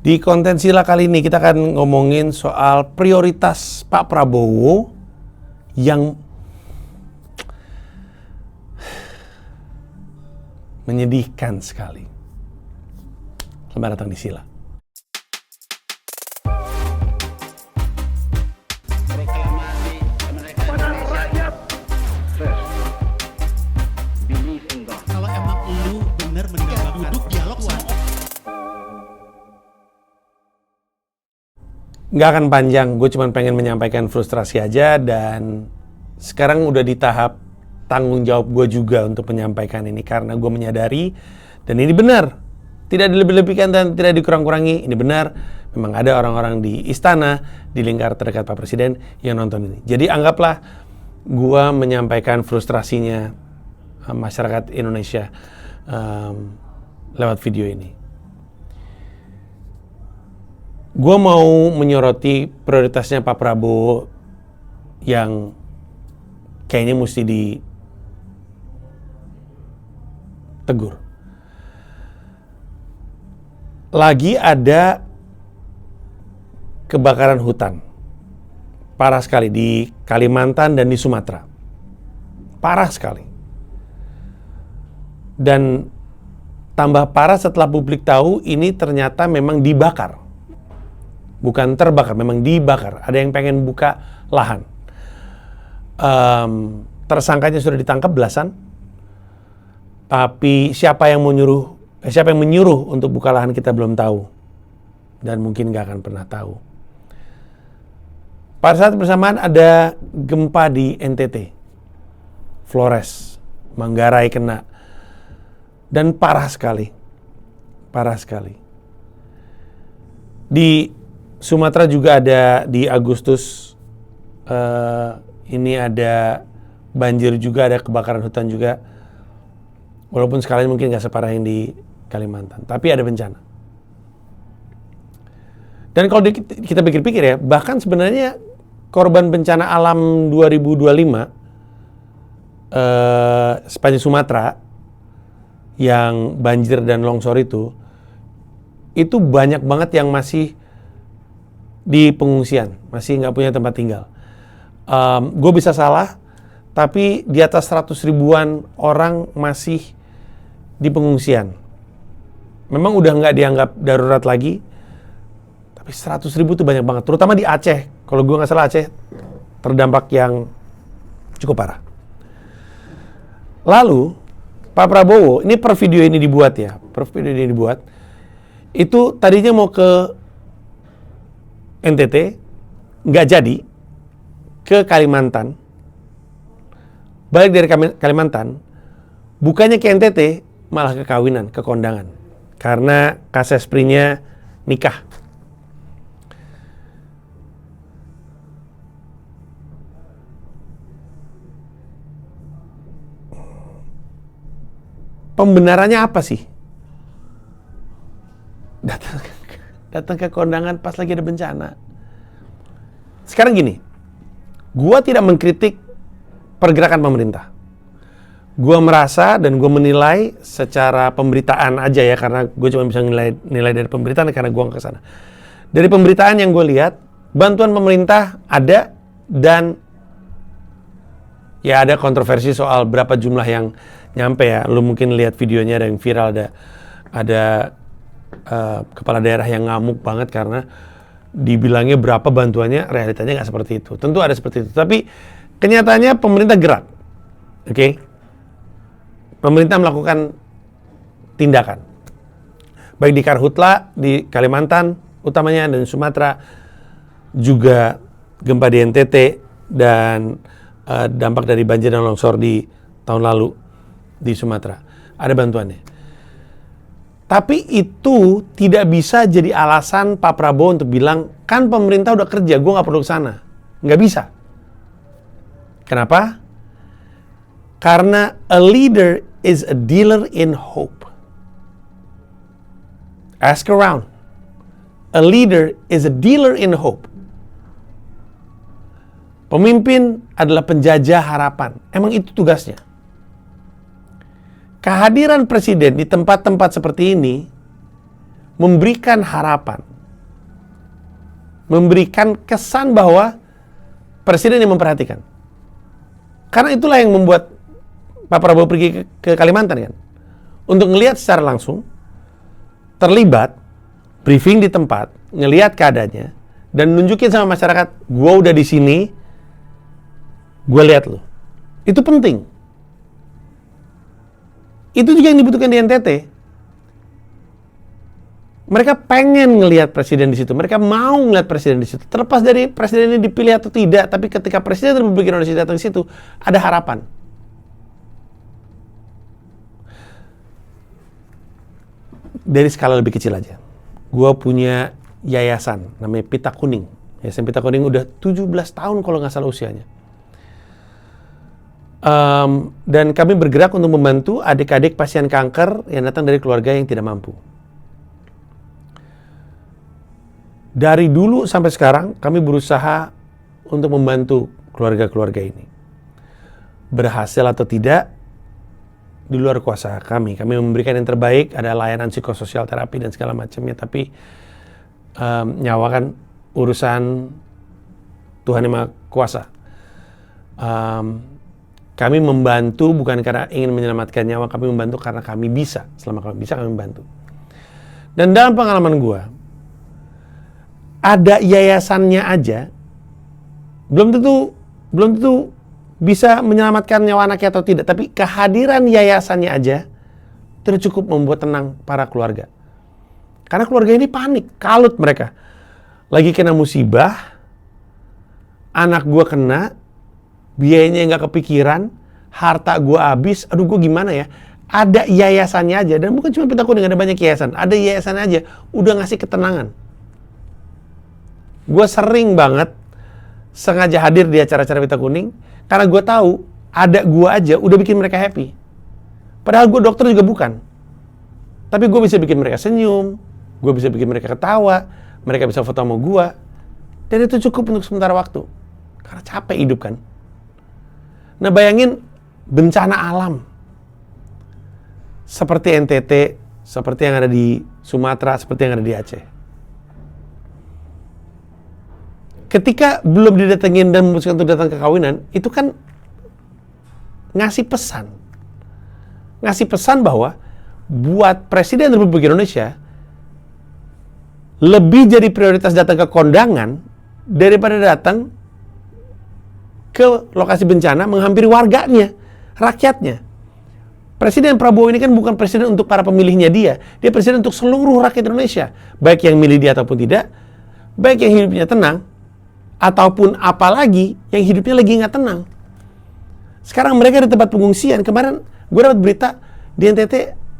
Di konten Sila kali ini kita akan ngomongin soal prioritas Pak Prabowo yang menyedihkan sekali. Selamat datang di Sila. Kalau emang lu bener mendapatkan duduk dialog sama Nggak akan panjang, gue cuma pengen menyampaikan frustrasi aja. Dan sekarang udah di tahap tanggung jawab gue juga untuk menyampaikan ini, karena gue menyadari, dan ini benar, tidak dilebih-lebihkan dan tidak dikurang-kurangi. Ini benar, memang ada orang-orang di istana, di lingkar terdekat Pak Presiden yang nonton ini. Jadi anggaplah gue menyampaikan frustrasinya masyarakat Indonesia lewat video ini. Gue mau menyoroti prioritasnya Pak Prabowo yang kayaknya mesti ditegur. Lagi ada kebakaran hutan parah sekali di Kalimantan dan di Sumatera. Parah sekali. Dan tambah parah setelah publik tahu ini ternyata memang dibakar. Bukan terbakar, memang dibakar. Ada yang pengen buka lahan. Tersangkanya sudah ditangkap belasan. Tapi siapa yang menyuruh untuk buka lahan kita belum tahu. Dan mungkin gak akan pernah tahu. Pada saat bersamaan ada gempa di NTT. Flores, Manggarai kena. Dan parah sekali. Parah sekali. Di Sumatera juga ada di Agustus, ini ada banjir juga, ada kebakaran hutan juga. Walaupun sekalian mungkin nggak separah yang di Kalimantan, tapi ada bencana. Dan kalau kita pikir-pikir ya, bahkan sebenarnya korban bencana alam 2025 sepanjang Sumatera yang banjir dan longsor itu banyak banget yang masih di pengungsian, masih nggak punya tempat tinggal. Gue bisa salah, tapi di atas 100 ribuan orang masih di pengungsian. Memang udah nggak dianggap darurat lagi, tapi 100 ribu itu banyak banget, terutama di Aceh. Kalau gue nggak salah Aceh terdampak yang cukup parah. Lalu Pak Prabowo, ini per video ini dibuat, itu tadinya mau ke NTT, nggak jadi, ke Kalimantan, balik dari Kalimantan, bukannya ke NTT, malah ke kawinan, ke kondangan, karena kasesprinya nikah. Pembenarannya apa sih? Datang ke kondangan pas lagi ada bencana. Sekarang gini, gua tidak mengkritik pergerakan pemerintah. Gua merasa dan gua menilai secara pemberitaan aja ya, karena gue cuma bisa nilai dari pemberitaan karena gua nggak kesana. Dari pemberitaan yang gue lihat, bantuan pemerintah ada, dan ya ada kontroversi soal berapa jumlah yang nyampe ya. Lu mungkin lihat videonya, ada yang viral, ada kepala daerah yang ngamuk banget karena dibilangnya berapa bantuannya, realitanya nggak seperti itu. Tentu ada seperti itu, tapi kenyataannya pemerintah gerak. Oke? Pemerintah melakukan tindakan. Baik di Karhutla, di Kalimantan utamanya, dan Sumatera, juga gempa di NTT, dan dampak dari banjir dan longsor di tahun lalu di Sumatera. Ada bantuannya. Tapi itu tidak bisa jadi alasan Pak Prabowo untuk bilang, kan pemerintah udah kerja, gue nggak perlu ke sana. Nggak bisa. Kenapa? Karena a leader is a dealer in hope. Ask around. A leader is a dealer in hope. Pemimpin adalah penjajah harapan. Emang itu tugasnya. Kehadiran presiden di tempat-tempat seperti ini memberikan harapan. memberikan kesan bahwa presiden yang memperhatikan. Karena itulah yang membuat Pak Prabowo pergi ke Kalimantan kan. Untuk ngelihat secara langsung, terlibat, briefing di tempat, ngelihat keadaannya, dan nunjukin sama masyarakat, gue udah di sini, gue lihat lo. Itu penting. Itu juga yang dibutuhkan di NTT. Mereka pengen ngelihat presiden di situ. Mereka mau ngelihat presiden di situ. Terlepas dari presiden ini dipilih atau tidak, tapi ketika presiden Republik Indonesia datang di situ, ada harapan. Dari skala lebih kecil aja. Gua punya yayasan namanya Pita Kuning. Yayasan Pita Kuning udah 17 tahun kalau nggak salah usianya. Dan kami bergerak untuk membantu adik-adik pasien kanker yang datang dari keluarga yang tidak mampu. Dari dulu sampai sekarang, kami berusaha untuk membantu keluarga-keluarga ini. Berhasil atau tidak, di luar kuasa kami. Kami memberikan yang terbaik, ada layanan psikososial terapi dan segala macamnya, tapi nyawa kan urusan Tuhan Yang Maha Kuasa. Kami membantu bukan karena ingin menyelamatkan nyawa, kami membantu karena kami bisa. Selama kami bisa, kami membantu. Dan dalam pengalaman gue, ada yayasannya aja, belum tentu bisa menyelamatkan nyawa anaknya atau tidak, tapi kehadiran yayasannya aja sudah cukup membuat tenang para keluarga. Karena keluarga ini panik, kalut mereka. Lagi kena musibah, anak gue kena, biayanya nggak kepikiran, harta gue habis, aduh gue gimana ya? Ada yayasannya aja, dan bukan cuma Pita Kuning, ada banyak yayasan. Ada yayasannya aja, udah ngasih ketenangan. Gue sering banget sengaja hadir di acara-acara Pita Kuning karena gue tahu ada gue aja udah bikin mereka happy. Padahal gue dokter juga bukan. Tapi gue bisa bikin mereka senyum, gue bisa bikin mereka ketawa, mereka bisa foto sama gue. Dan itu cukup untuk sementara waktu. Karena capek hidup kan. Nah bayangin bencana alam. Seperti NTT, seperti yang ada di Sumatera, seperti yang ada di Aceh. Ketika belum didatengin dan memutuskan untuk datang ke kawinan, itu kan ngasih pesan. Ngasih pesan bahwa buat Presiden Republik Indonesia, lebih jadi prioritas datang ke kondangan daripada datang ke lokasi bencana menghampiri warganya, rakyatnya. Presiden Prabowo ini kan bukan presiden untuk para pemilihnya dia. Dia presiden untuk seluruh rakyat Indonesia. Baik yang milih dia ataupun tidak, baik yang hidupnya tenang, ataupun apalagi yang hidupnya lagi nggak tenang. Sekarang mereka di tempat pengungsian. Kemarin gue dapat berita di NTT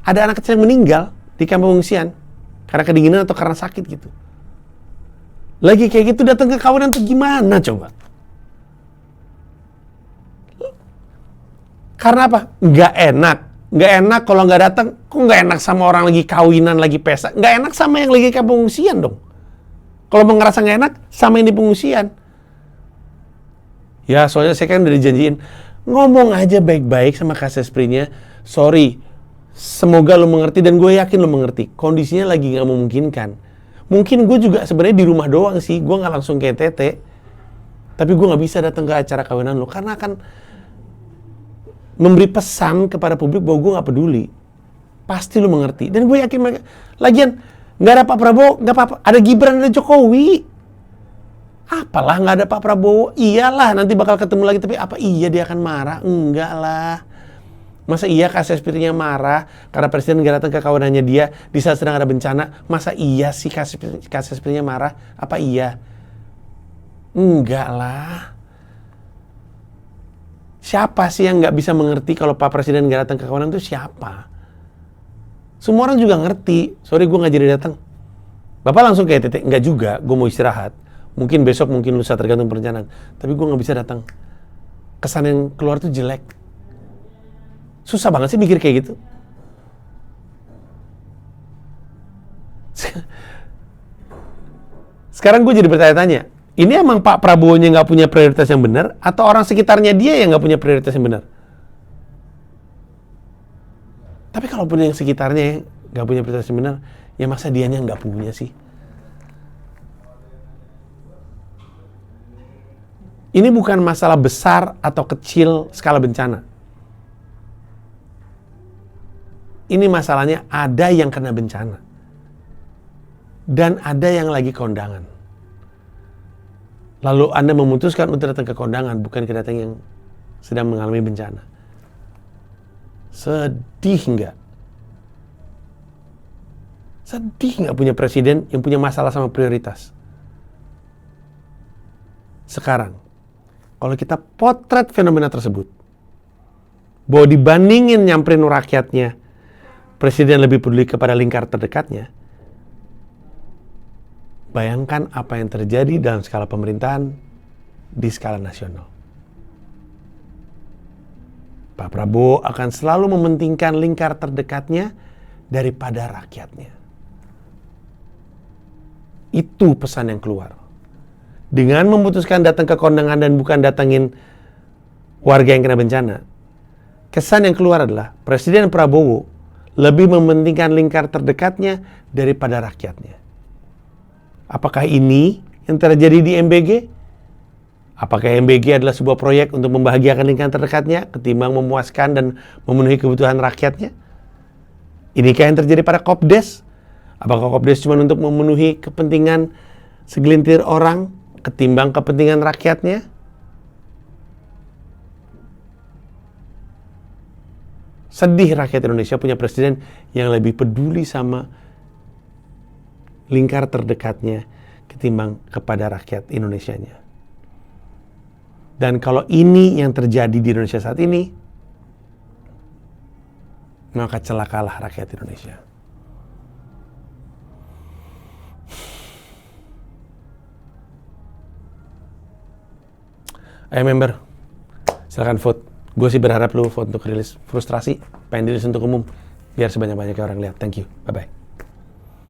ada anak kecil yang meninggal di kamp pengungsian karena kedinginan atau karena sakit gitu. Lagi kayak gitu datang ke kawinan tuh gimana coba? Karena apa? Nggak enak. Nggak enak kalau nggak datang. Kok nggak enak sama orang lagi kawinan, lagi pesta? Nggak enak sama yang lagi kamp pengungsian dong. Kalau mau ngerasa nggak enak, sama yang di pengungsian. Ya, soalnya saya kan udah dijanjiin, ngomong aja baik-baik sama Kasespri-nya. Sorry, semoga lo mengerti dan gue yakin lo mengerti. Kondisinya lagi nggak memungkinkan. Mungkin gue juga sebenarnya di rumah doang sih, gue nggak langsung ke NTT. Tapi gue nggak bisa datang ke acara kawinan lo, karena akan memberi pesan kepada publik bahwa gue nggak peduli. Pasti lo mengerti. Dan gue yakin mereka, lagian, nggak ada Pak Prabowo, nggak apa-apa. Ada Gibran, ada Jokowi. Apalah nggak ada Pak Prabowo? Iyalah, nanti bakal ketemu lagi. Tapi apa iya dia akan marah? Enggak lah. Masa iya Kasespri-nya marah karena presiden nggak datang ke kawinannya dia di saat sedang ada bencana? Masa iya sih Kasespri-nya marah? Apa iya? Enggak lah. Siapa sih yang nggak bisa mengerti kalau Pak Presiden nggak datang ke kawinan itu siapa? Semua orang juga ngerti. Sorry, gue nggak jadi datang. Bapak langsung ke NTT? Nggak juga, gue mau istirahat. Mungkin besok, mungkin lusa, tergantung perencanaan. Tapi gue nggak bisa datang. Kesan yang keluar tuh jelek. Susah banget sih mikir kayak gitu. Sekarang gue jadi bertanya-tanya. Ini emang Pak Prabowo-nya nggak punya prioritas yang benar? Atau orang sekitarnya dia yang nggak punya prioritas yang benar? Tapi kalaupun yang sekitarnya nggak punya prioritas yang benar, ya masa dianya nggak punya sih? Ini bukan masalah besar atau kecil skala bencana. Ini masalahnya ada yang kena bencana. Dan ada yang lagi kondangan. Lalu Anda memutuskan untuk datang ke kondangan, bukan ke datang yang sedang mengalami bencana. Sedih nggak? Sedih nggak punya presiden yang punya masalah sama prioritas? Sekarang, kalau kita potret fenomena tersebut, bahwa dibandingin nyamperin rakyatnya, presiden lebih peduli kepada lingkar terdekatnya, bayangkan apa yang terjadi dalam skala pemerintahan di skala nasional. Pak Prabowo akan selalu mementingkan lingkar terdekatnya daripada rakyatnya. Itu pesan yang keluar. Dengan memutuskan datang ke kondangan dan bukan datangin warga yang kena bencana, kesan yang keluar adalah Presiden Prabowo lebih mementingkan lingkar terdekatnya daripada rakyatnya. Apakah ini yang terjadi di MBG? Apakah MBG adalah sebuah proyek untuk membahagiakan lingkar terdekatnya ketimbang memuaskan dan memenuhi kebutuhan rakyatnya? Inikah yang terjadi pada Kopdes? Apakah Kopdes cuma untuk memenuhi kepentingan segelintir orang ketimbang kepentingan rakyatnya? Sedih rakyat Indonesia punya presiden yang lebih peduli sama lingkar terdekatnya ketimbang kepada rakyat Indonesianya. Dan kalau ini yang terjadi di Indonesia saat ini, maka celakalah rakyat Indonesia. Ayo member, silakan vote. Gue sih berharap lu vote untuk rilis Frustrasi, pengen dirilis untuk umum, biar sebanyak-banyaknya orang lihat. Thank you, bye-bye.